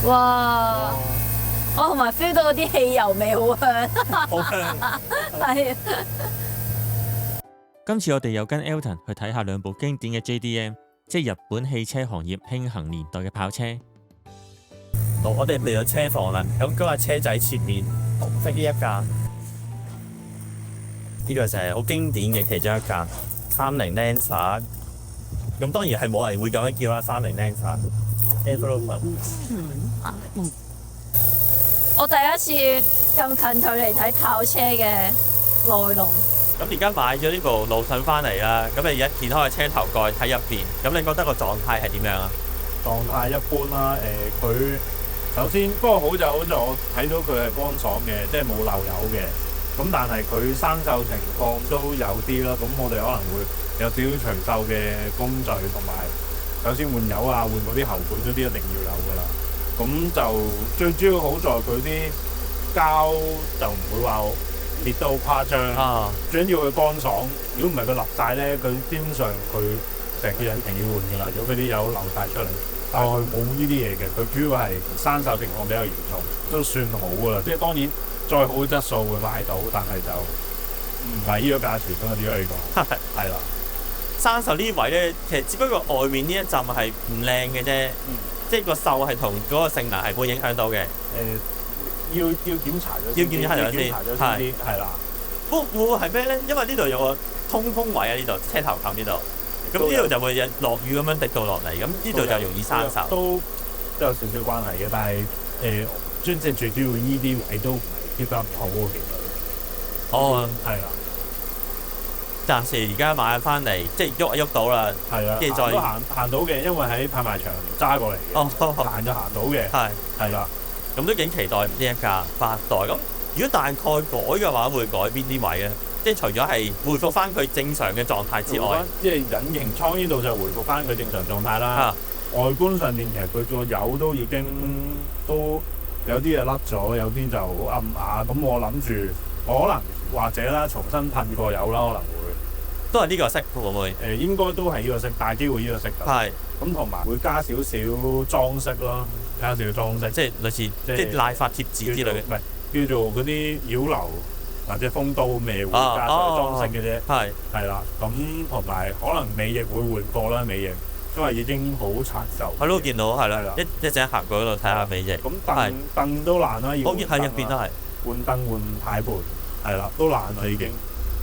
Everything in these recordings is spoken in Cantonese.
哇！我同埋 feel 到啲汽油味好香，好香。係。今次我哋又跟 Elton 去睇下兩部經典嘅 JDM， 即係日本汽車行業興行年代嘅跑車。我哋嚟到車房啦，咁嗰架車仔前面紅色呢一架，呢個就係好經典嘅其中一架30 Lancer。咁當然係冇人會咁樣叫啦，30 Lancer。我第一次咁近距離睇跑車嘅內容。咁而家買咗呢部路訊翻嚟啦，咁你而家掀開個車頭蓋睇入邊，咁你覺得個狀態係點樣啊？狀態一般啦，佢首先不過好就好在我睇到佢係乾爽嘅，即係冇漏油嘅。咁但係佢生鏽情況都有啲啦，咁我哋可能會有少少長鏽嘅工序，同埋首先換油啊，換嗰啲喉管嗰啲一定要有㗎啦。咁就最主要好在佢啲膠就唔會話裂得好誇張啊！最緊要佢乾爽，如果唔係佢立晒咧，佢基本上佢成個引擎要換㗎啦。如果佢啲油流晒出嚟，但係佢冇呢啲嘢嘅，佢主要係生鏽情況比較嚴重，都算好㗎啦。即係當然再好嘅質素會買到，但係就唔係呢個價錢咯。只可以講係啦。生鏽呢位咧，其實只不過外面呢一浸係唔靚嘅啫，即係個鏽係同嗰個性能係會影響到嘅。要檢查咗，要檢查咗先，係啦。會唔會係咩咧？因為呢度有個通風位啊，呢度車頭冚呢度，咁呢度就會落雨咁樣滴到落嚟，咁呢度就容易生鏽。都有少少關係嘅，但係最主要呢啲位都唔係 keep 得唔好嘅，其實。哦，係啦。暫時而家買翻嚟，即係喐到啦。係啦，跟住再行到嘅，因為喺拍賣場揸過嚟嘅。哦，行就行到嘅。係啦。咁都幾期待呢一架8代。咁如果大概改嘅話，會改邊啲位咧？即係除咗係恢復翻佢正常嘅狀態之外，即係引擎艙呢度就回復翻佢正常狀態啦。外觀上面其實佢個油都已經都有啲嘢甩咗，有啲就好暗啞。咁我諗住我可能或者啦，重新噴過油啦，可能會都係呢個色會唔會？應該都係呢個色，大機會呢個色㗎。係。咁同埋會加少少裝飾咯，加少少裝飾，即係類似即係拉發貼紙之類嘅，唔係叫做嗰啲擾流或者風刀咩會加上裝飾嘅啫。係啦，咁同埋可能尾翼會換過啦，尾翼因為已經好殘舊。我都見到係啦，一陣行過嗰度睇下尾翼。咁凳都爛啦，要喺入邊都係換燈換軚盤，係啦，都爛啦已經。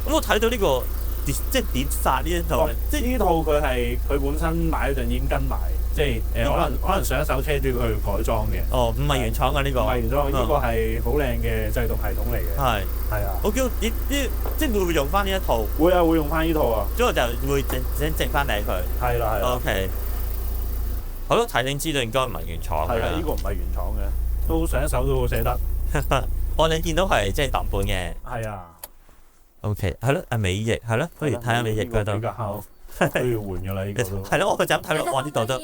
咁我睇到呢個。即係碟剎呢一套，即係呢套佢本身買嗰陣已經跟埋，即係可能上一手車主去改裝嘅。哦，唔係原廠㗎呢個。唔係原裝，呢個係好靚嘅製動系統嚟嘅。係啊。我叫即係會唔會用翻呢一套？會啊，會用翻呢套啊。之後就會整翻靚佢。係啦。OK。我都睇定知道應該唔係原廠㗎。係啊，呢個唔係原廠嘅，都上一手都好寫得。我哋見到係即係特本嘅。係啊。O.K. 係咯，尾翼係咯，不如睇下尾翼嗰度。都要換㗎啦，呢個都。係咯，我就咁睇到，哇！呢度都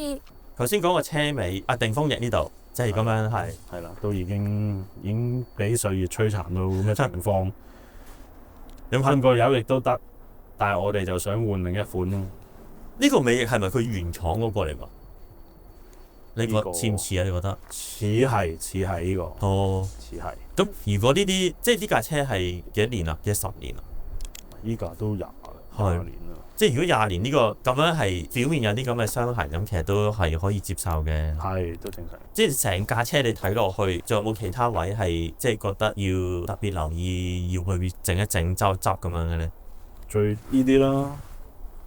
頭先講個車尾定風翼呢度，即係咁樣係。係啦，都已經俾歲月摧殘到咁嘅情況。噴過油亦都得，但係我哋就想換另一款咯。呢個尾翼係咪佢原廠嗰個嚟㗎？你覺得似唔似啊？你覺得？似係呢個。哦，似係。咁如果呢啲即係呢架車係幾多年啊？幾10年啊？依架都廿年啦。即係如果20年呢個咁樣係表面有啲咁嘅傷痕，咁其實都係可以接受嘅。係都正常。即係成架車你睇落去，仲有冇其他位係即係覺得要特別留意，要去整一整、執一執咁樣嘅咧？最呢啲啦。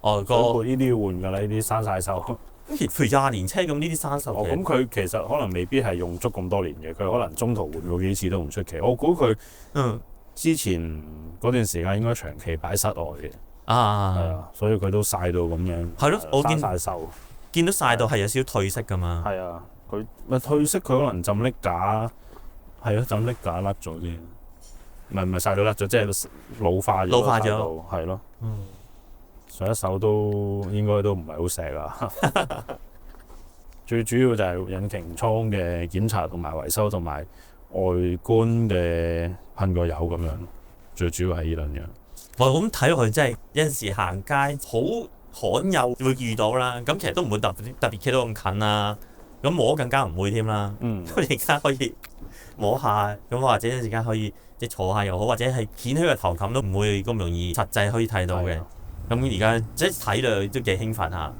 哦，呢啲要換㗎啦，呢啲生晒鏽。譬如20年車咁呢啲生鏽嘅。咁佢其實可能未必係用足咁多年嘅，佢可能中途換過幾次都唔出奇。我估佢之前嗰段時間應該長期擺室外嘅。係啊，所以佢都曬到咁樣。係咯，我見曬鏽，見到曬到係有少少褪色㗎嘛。係啊，佢咪褪色，佢可能浸瀝架，係咯，浸瀝架甩咗啲，唔係曬到甩咗，即係老化咗。老化咗，係咯。上一手都應該都唔係好錫啊。最主要就係引擎艙嘅檢查同埋維修，同埋外觀嘅噴過油咁樣。最主要係呢兩樣。我咁睇落去，真係有陣時行街好罕有會遇到啦。咁其實都唔會特別企到咁近啊。咁摸更加唔會添啦。嗯，咁而家可以摸下，咁或者而家可以即係坐下又好，或者係掀起個頭冚都唔會咁容易實際可以睇到嘅。咁而家即係睇落都幾興奮下。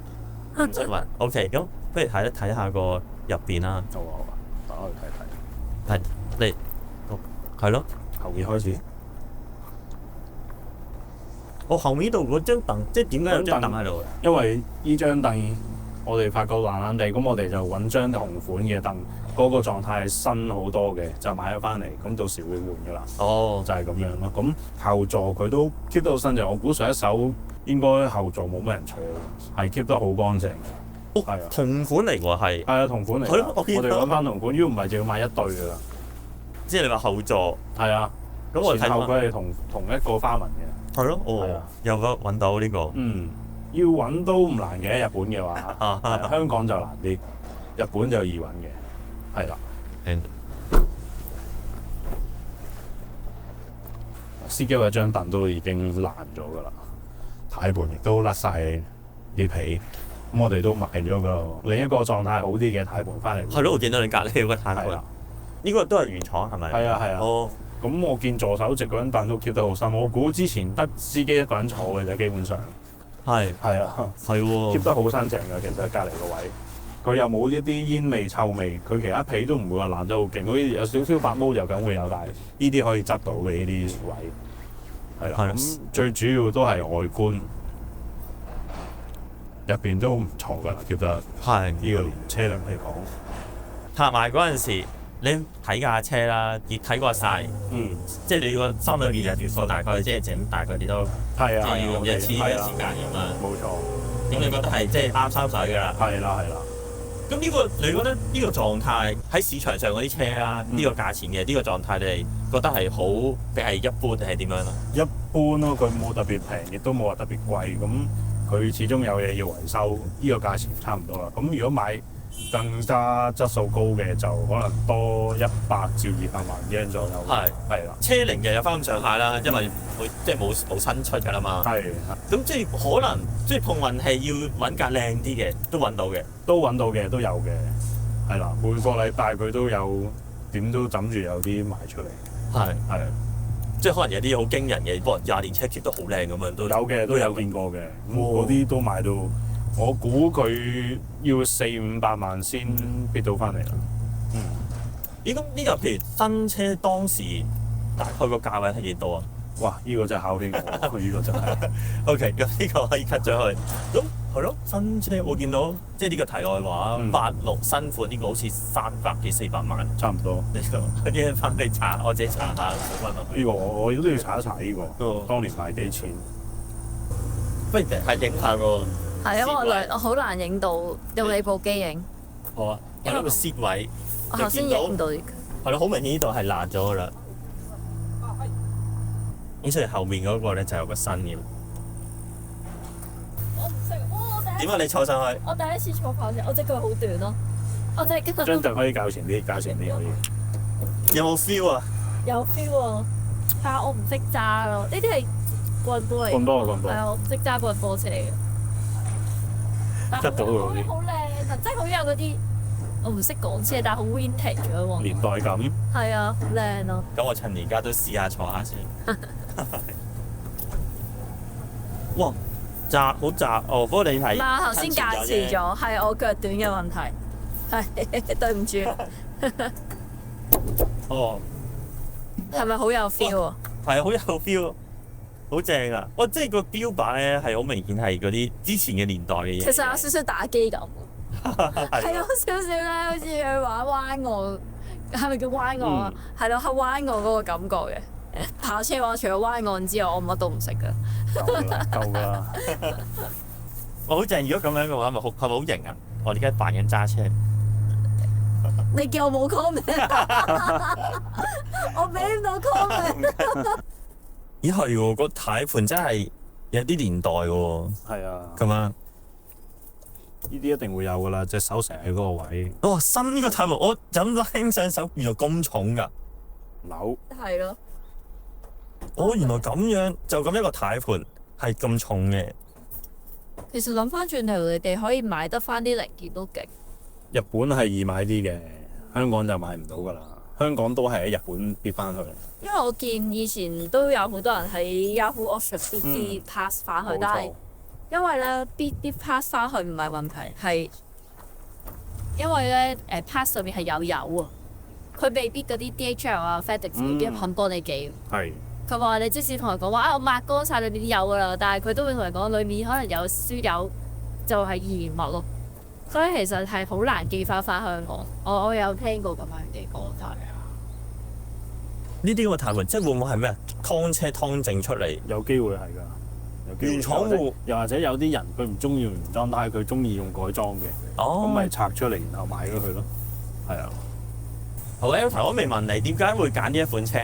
唔識問 OK，咁不如睇下個入邊啦。好啊，打開睇睇。係你係咯，後面開始。我後面度嗰張凳，即係點解有張凳喺度嘅？因為依張凳我哋發覺爛爛地，咁我哋就揾張同款嘅凳，嗰個狀態係新好多嘅，就買咗翻嚟，咁到時會換噶啦。哦，就係咁樣咯。咁後座佢都 keep 得好新淨，我估上一手應該後座冇乜人坐，係 keep 得好乾淨。係啊，同款嚟喎，係。係啊，同款嚟㗎。係咯，我見到我哋揾翻同款，如果唔係就要買一對㗎啦。即係你話後座，係啊，咁我睇前後翻。佢係同一個花紋嘅。係咯，係啊哦，有個揾到呢個。嗯，要揾都唔難嘅，日本嘅話，啊係啊香港就難啲，日本就易揾嘅，係啦。司機嗰張凳都已經爛咗㗎啦，軚盤亦都甩晒啲皮，咁我哋都買咗個另一個狀態好啲嘅軚盤翻嚟。係咯，我見到你隔離有個軚盤係啦。呢個都係原廠係咪？係啊係啊。哦，咁我見助手席嗰張凳都 keep 得好深，我估之前得司機一個人坐嘅啫，基本上係係啊係喎。 ，keep 得好新淨㗎。其實隔離個位，佢又冇一啲煙味臭味，佢其他皮都唔會話爛得好勁，好似有少少發毛就梗會有，但係呢啲可以執到嘅呢啲位，係啦。係咁最主要都係外觀，入邊都唔錯㗎啦，keep 得係呢個年車輛嚟講，拍賣嗰陣時，你睇架車啦，亦睇過晒，即係你個心裏邊有條數，大概即係整大概幾多，係啊，即係要一次係啦時間咁啦。冇錯，咁你覺得係即係啱收水㗎啦？係啦係啦。咁呢個你覺得呢個狀態喺市場上嗰啲車啦，呢個價錢嘅呢個狀態，你哋覺得係好定係一般定係點樣咧？一般咯，佢冇特別平，亦都冇話特別貴。咁佢始終有嘢要維修，呢個價錢差唔多啦。咁如果買更加質素高嘅，就可能多100至200萬日圓左右。係啦，車齡嘅有翻咁上下啦，因為會即係冇新出㗎啦嘛。係咁即係可能即係碰運氣要揾架靚啲嘅都揾到嘅。都揾到嘅，都有嘅。係啦，每個禮拜佢都有點都枕住有啲賣出嚟。係係即係可能有啲好驚人嘅，可能20年車 keep 得好靚咁樣都有嘅，都有見過嘅。咁嗰啲都賣到，我估佢要400-500萬先逼到翻嚟啦。咦咁呢個譬如新車當時大概個價位係幾多啊？哇！呢個真係考起我，呢個真係。 OK，咁呢個可以 cut 咗佢。咁係咯，新車我見到即係呢個題外話，86新款呢個好似300幾400萬，差唔多。呢個啲人翻嚟查，我自己查下冇問題。呢個我都要查一查呢個，當年賣幾錢？不如係影下個係因為我好難影到，用你部機影。好啊，有一個蝕位，我頭先影唔到呢個。係咯，好明顯呢度係爛咗噶啦。咁所以後面嗰個咧就有個新嘅。我唔識，哇！點解你坐上去？我第一次坐跑車，我隻腳好短咯。我隻腳張凳可以較前啲，較前啲可以。有冇 feel 啊？有 feel 喎，但係我唔識揸咯。呢啲係棍波嚟。棍波啊棍波係啊，我唔識揸棍波車嘅。執到喎嗰啲好靚啊！即係好有嗰啲，我唔識講車，但係好 vintage 咯喎。年代感。係啊，好靚咯。咁我趁而家都試下坐下先。哇，窄好窄哦！不過你係嗱，頭先介紹咗，係我腳短嘅問題，係對唔住。哦，係咪好有 feel 啊？係好有 feel，好正啊！哇，即係個標靶咧係好明顯係嗰啲之前嘅年代嘅嘢。其實有少少打機咁，係有少少咧，好似去玩灣岸，係咪叫灣岸啊？係咯，係灣岸嗰個感覺嘅。跑車話除咗灣岸之外，我乜都唔識㗎。夠啦。哇，好正！如果咁樣嘅話，咪好係咪好型啊？我而家扮緊揸車。你叫我冇 comment， 我俾唔到 comment。咦係喎，個軚盤真係有啲年代喎。係啊。咁啊！呢啲一定會有㗎啦，隻手成日喺嗰個位。哇，新個軚盤，我就咁拎上手，原來咁重㗎。扭。係咯。哦，原來咁樣就咁一個軚盤係咁重嘅。其實諗翻轉頭，你哋可以買得翻啲零件都勁。日本係易買啲嘅，香港就買唔到㗎啦。香港都係喺日本跌翻去。因為我見以前都有好多人喺 Yahoo Auction bid 啲 pass 翻去，但係因為咧 bid 啲 pass 翻去唔係問題，係因為咧pass 上面係有油啊，佢未必嗰啲 DHL 啊 FedEx 未必肯幫你寄。係。佢話你即使同佢講話我抹乾晒裏面啲油㗎啦，但係佢都會同你講裏面可能有輸油，就係異物咯。所以其實係好難寄翻香港。我有聽過咁樣嘅講法。呢啲咁嘅談判，即係會唔會係咩啊？劏車劏整出嚟，有機會係㗎，有機會。原廠會又或者有啲人佢唔中意用原裝，但係佢中意用改裝嘅，咁咪拆出嚟然後賣咗佢咯。係啊。好 Elton，我未問你點解會揀呢一款車？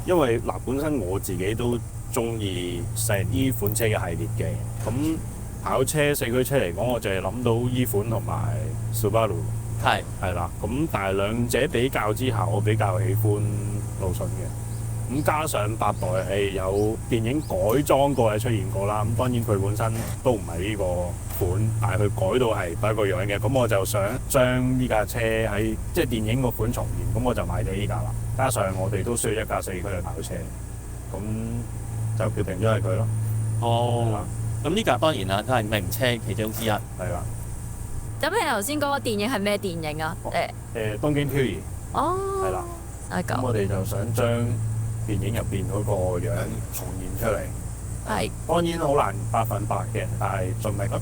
因為嗱本身我自己都中意成呢款車嘅系列嘅，咁跑車四驅車嚟講，我就係諗到依款同埋 Subaru。係啦，咁但係兩者比較之下，我比較喜歡路順嘅。咁加上8代係有電影改裝過係出現過啦，咁當然佢本身都唔係呢個款，但係佢改到係第一個樣嘅。咁我就想將呢架車喺即係電影個款重現，咁我就買咗呢架啦。加上我哋都需要一架4驅嘅跑車，咁就決定咗係佢咯。哦，咁呢架當然啦，都係名車其中之一。係啦。咁你頭先講個電影係咩電影啊？東京漂移。哦。係啦。咁我哋就想將電影入邊嗰個樣重現出嚟。係。當然好難100%嘅，但係盡力咯。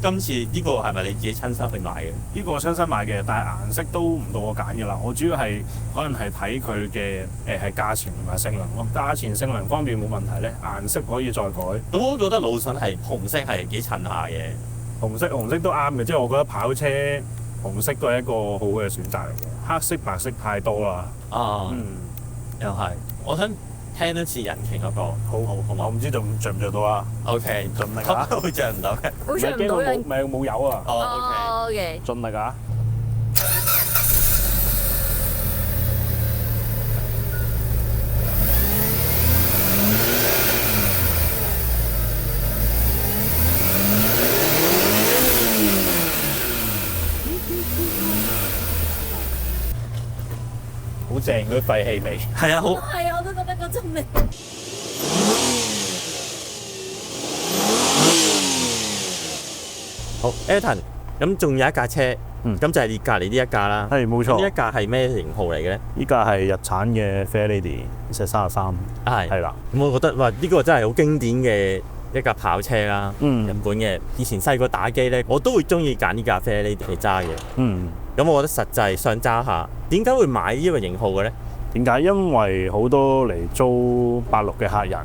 今次呢個係咪你自己親身去買嘅？呢個親身買嘅，但係顏色都唔到我揀嘅啦。我主要係可能係睇佢嘅係價錢同埋性能咯。價錢性能方面冇問題咧，顏色可以再改。咁我覺得路順係紅色係幾襯下嘅。紅色都啱嘅，即係我覺得跑車紅色都係一個好嘅選擇嚟嘅。黑色白色太多啦。又係。我想聽一次引擎嗰個。好，我唔知着唔着到啊。OK，盡力啊。會着唔到嘅。會着唔到嘅。咪冇油啊。OK。盡力啊！好正嗰啲廢氣味。係啊，好。係啊，我都覺得嗰陣味。好 ，Elton，咁仲有一架車，咁就係你隔離呢一架啦。係冇錯。呢一架係咩型號嚟嘅咧？依架係日產嘅 Fair Lady 33。係啦。咁我覺得哇，呢個真係好經典嘅一架跑車啦。日本嘅，以前細個打機咧，我都會中意揀呢架 Fair Lady 嚟揸嘅。咁我覺得實際想揸下，點解會買呢個型號嘅咧？點解？因為好多嚟租86嘅客人，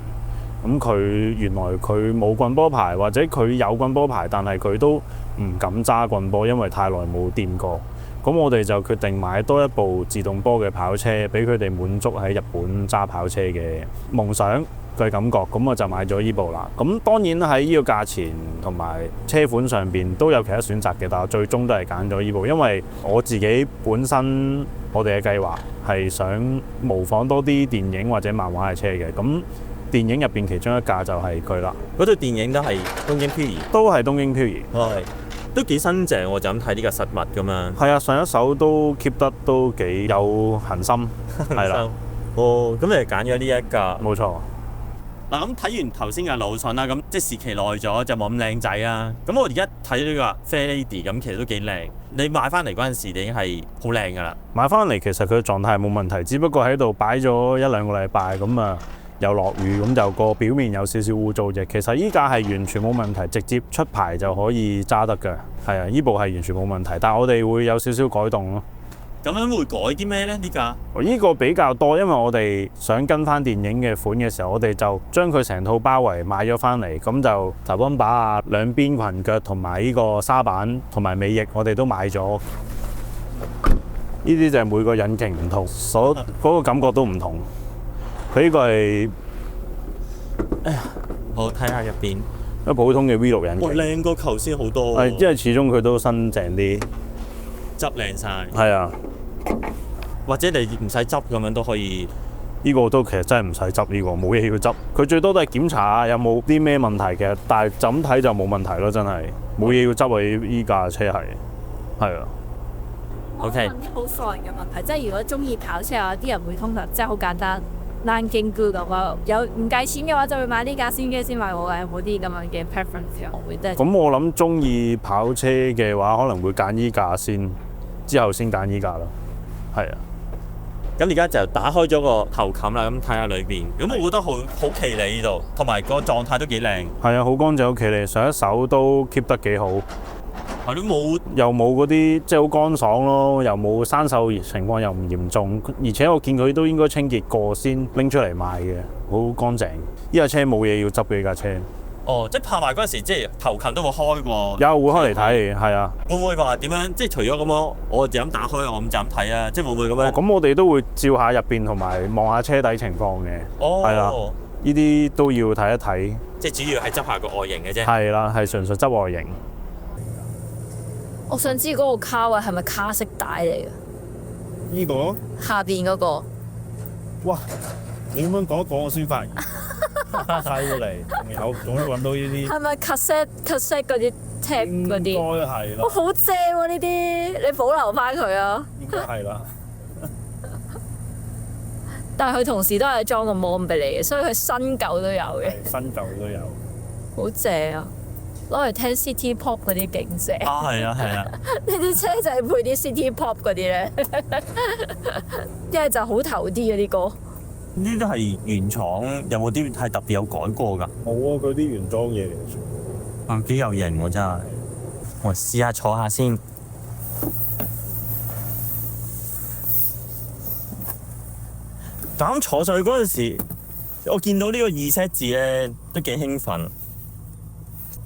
咁佢原來佢冇棍波牌，或者佢有棍波牌，但係佢都唔敢揸棍波，因為太耐冇掂過。咁我哋就決定買多一部自動波嘅跑車，俾佢哋滿足喺日本揸跑車嘅夢想嘅感覺。咁我就買咗依部啦。咁當然喺呢個價錢同埋車款上邊都有其他選擇嘅，但係最終都係揀咗依部，因為我自己本身我哋嘅計劃係想模仿多啲電影或者漫畫嘅車嘅。咁電影入邊其中一架就係佢啦。嗰套電影都係東京漂移，都係東京漂移。都幾新淨喎，就咁睇呢個實物咁樣。係啊，上一手都 keep 得都幾有恒心，係啦。咁你揀咗呢一架？冇錯。嗱，咁睇完頭先嘅路順啦，咁即係時期耐咗就冇咁靚仔啦。咁我而家睇到呢個 Fair Lady 咁，其實都幾靚。你買翻嚟嗰陣時，你已經係好靚㗎啦。買翻嚟其實佢嘅狀態係冇問題，只不過喺度擺咗1-2個禮拜咁啊。又落雨，咁就個表面有少少污糟啫。其實依架係完全冇問題，直接出牌就可以揸得嘅。係啊，依部係完全冇問題，但係我哋會有少少改動咯。咁樣會改啲咩呢？呢架？依個比較多，因為我哋想跟翻電影嘅款嘅時候，我哋就將佢成套包圍買咗翻嚟，咁就頭泵把啊、兩邊裙腳同埋呢個沙板同埋尾翼，我哋都買咗。呢啲就係每個引擎唔同，嗰個感覺都唔同。佢呢個係，我睇下入邊，一普通嘅 V6引擎。哇，靚過頭先好多。係，因為始終佢都新淨啲，執靚晒。係啊，或者你唔使執咁樣都可以。呢個都其實真係唔使執，呢個冇嘢要執。佢最多都係檢查下有冇啲咩問題嘅，但係就咁睇就冇問題咯，真係冇嘢要執啊！依架車係。係啊。OK 我問啲好個人嘅問題，即係如果中意跑車啊，啲人會通常即係好簡單，Nanking Good 咁啊，有唔計錢嘅話就會買呢架先嘅，先買我嘅，有冇啲咁樣嘅 preference 啊？會即係咁我諗中意跑車嘅話，可能會揀依架先，之後先揀依架咯。係啊。咁而家就打開咗個頭冚啦，咁睇下裏邊。咁我覺得好企理呢度，同埋個狀態都幾靚。係啊，好乾淨，好企理，上一手都 keep 得幾好。係都冇又冇嗰啲即係好乾爽咯，又冇生鏽情況又唔嚴重，而且我見佢都應該清潔過先拎出嚟賣嘅，好乾淨。依架車冇嘢要執嘅，依架車。哦，即係拍賣嗰陣時，即係頭冚都會開過。有會開嚟睇，係啊。會唔會話點樣？即係除咗咁樣，我就咁打開，我咁就咁睇啊！即係會唔會咁樣？咁我哋都會照下入邊同埋望下車底情況嘅。哦，係啦，呢啲都要睇一睇。即係主要係執下個外形嘅啫。係啦，係純粹執外形。我想知嗰個卡位係咪卡式帶嚟嘅？呢個下邊嗰個哇！你咁樣講一講我先發現，睇過嚟，仲可以揾到呢啲。係咪 cassette 嗰啲 tape 嗰啲？應該係啦哇，，好正喎！呢啲你保留翻佢啊！應該係啦。但係佢同時都係裝個 mon 俾你嘅，所以佢新舊都有嘅，新舊都有。好正啊！攞嚟聽 City Pop 嗰啲勁正。啊，係啊，係啊。呢啲車就係配啲 City Pop 嗰啲咧，一係就好投啲嗰啲歌。呢啲都係原廠，有冇啲係特別有改過㗎？冇啊，佢啲原裝嘢嚟。啊，幾有型喎真係。我試下坐下先。咁坐上去嗰陣時，我見到呢個2Z字咧，都幾興奮。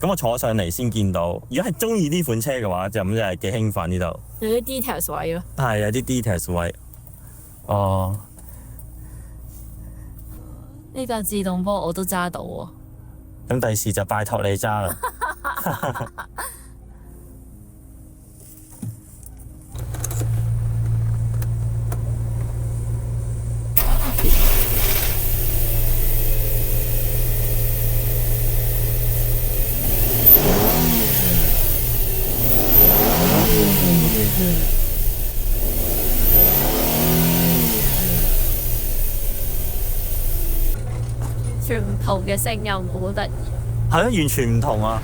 咁我坐上嚟先見到，如果係中意呢款車嘅話，就咁就係幾興奮呢度。有啲 details 位咯。係有啲 details 位。哦，呢架自動波我都揸到喎。咁第時就拜託你揸啦。全唔同嘅聲音好得意。係啊，完全唔同啊！